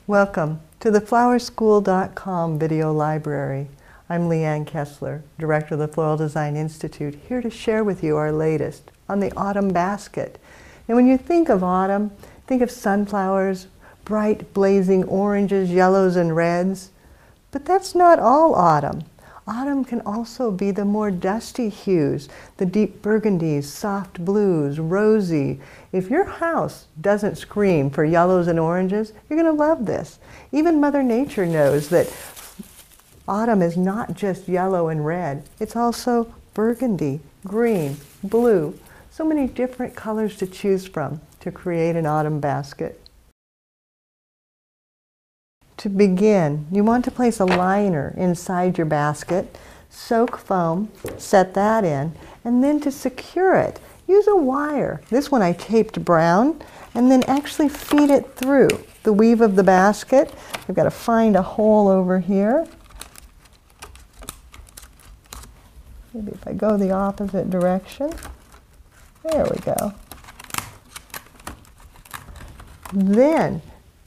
Welcome to the flowerschool.com video library. I'm Leanne Kessler, Director of the Floral Design Institute, here to share with you our latest on the autumn basket. And when you think of autumn, think of sunflowers, bright blazing oranges, yellows, and reds. But that's not all autumn. Autumn can also be the more dusty hues, the deep burgundies, soft blues, rosy. If your house doesn't scream for yellows and oranges, you're going to love this. Even Mother Nature knows that autumn is not just yellow and red. It's also burgundy, green, blue. So many different colors to choose from to create an autumn basket. To begin, you want to place a liner inside your basket, soak foam, set that in, and then to secure it, use a wire. This one I taped brown, and then actually feed it through the weave of the basket. I've got to find a hole over here. Maybe if I go the opposite direction. There we go. Then,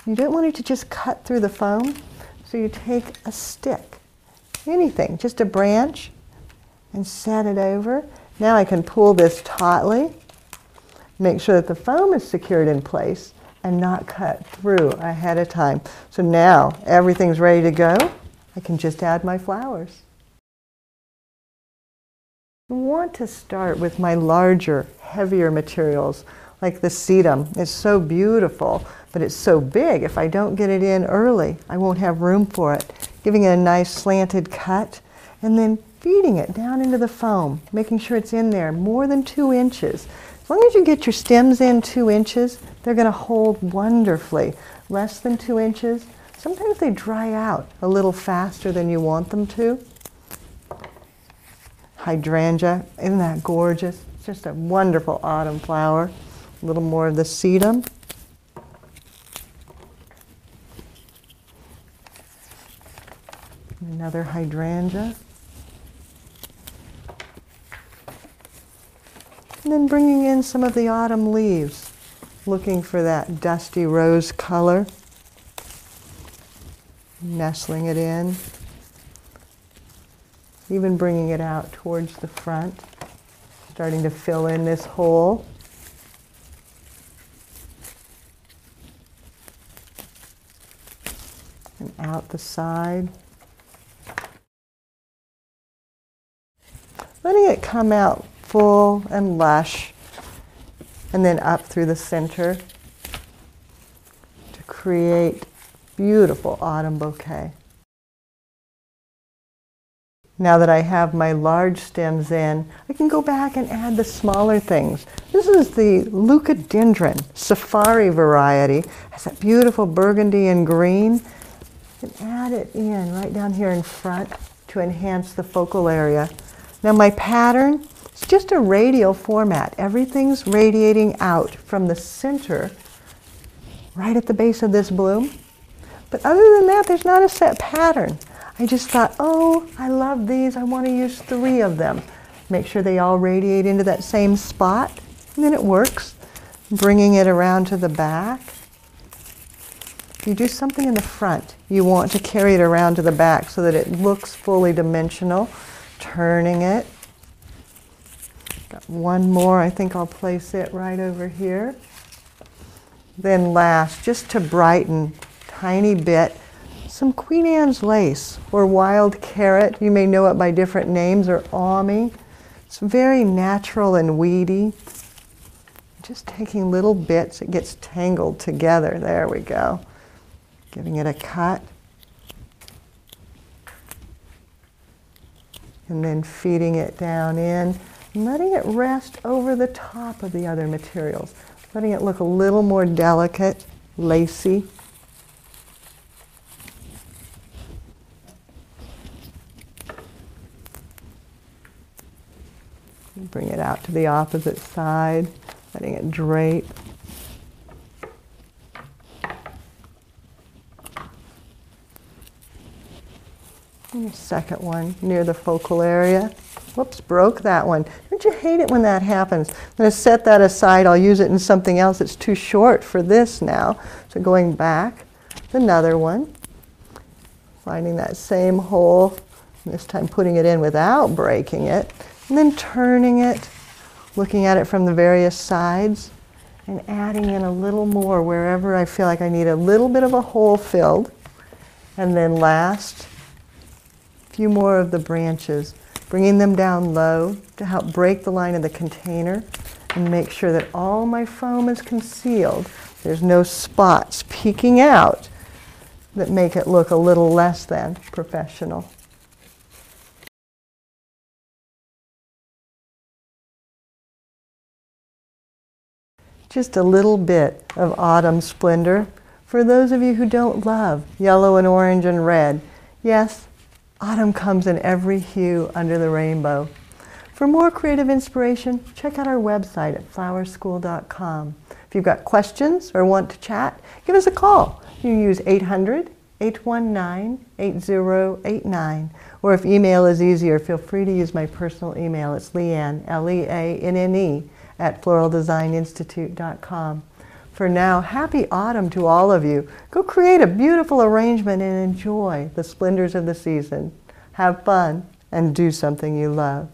you don't want it to just cut through the foam, so you take a stick, anything, just a branch, and set it over. Now I can pull this tautly, make sure that the foam is secured in place and not cut through ahead of time. So now everything's ready to go. I can just add my flowers. I want to start with my larger, heavier materials, like the sedum. It's so beautiful, but it's so big. If I don't get it in early, I won't have room for it. Giving it a nice slanted cut, and then feeding it down into the foam, making sure it's in there more than 2 inches. As long as you get your stems in 2 inches, they're going to hold wonderfully. Less than 2 inches, sometimes they dry out a little faster than you want them to. Hydrangea, isn't that gorgeous? It's just a wonderful autumn flower. A little more of the sedum. Another hydrangea. And then bringing in some of the autumn leaves, looking for that dusty rose color. Nestling it in. Even bringing it out towards the front. Starting to fill in this hole. And out the side. Letting it come out full and lush, and then up through the center to create beautiful autumn bouquet. Now that I have my large stems in, I can go back and add the smaller things. This is the leucadendron safari variety. It has that beautiful burgundy and green. And add it in right down here in front to enhance the focal area. Now my pattern, it's just a radial format. Everything's radiating out from the center right at the base of this bloom. But other than that, there's not a set pattern. I just thought, oh, I love these. I want to use 3 of them. Make sure they all radiate into that same spot. And then it works. Bringing it around to the back. You do something in the front, you want to carry it around to the back so that it looks fully dimensional. Turning it. Got one more, I think I'll place it right over here. Then last, just to brighten, tiny bit, some Queen Anne's lace or wild carrot. You may know it by different names, or awmy. It's very natural and weedy. Just taking little bits, it gets tangled together. There we go. Giving it a cut. And then feeding it down in, and letting it rest over the top of the other materials. Letting it look a little more delicate, lacy. Bring it out to the opposite side, letting it drape. And the second one near the focal area. Whoops, broke that one. Don't you hate it when that happens? I'm going to set that aside. I'll use it in something else. It's too short for this now. So going back, Another one. Finding that same hole, this time putting it in without breaking it, and then turning it, looking at it from the various sides, and adding in a little more wherever I feel like I need a little bit of a hole filled. And then last, a few more of the branches, bringing them down low to help break the line of the container and make sure that all my foam is concealed. There's no spots peeking out that make it look a little less than professional. Just a little bit of autumn splendor for those of you who don't love yellow and orange and red. Yes, autumn comes in every hue under the rainbow. For more creative inspiration, check out our website at flowerschool.com. If you've got questions or want to chat, give us a call. You use 800-819-8089. Or if email is easier, feel free to use my personal email. It's Leanne, Leanne, @floraldesigninstitute.com. For now, happy autumn to all of you. Go create a beautiful arrangement and enjoy the splendors of the season. Have fun and do something you love.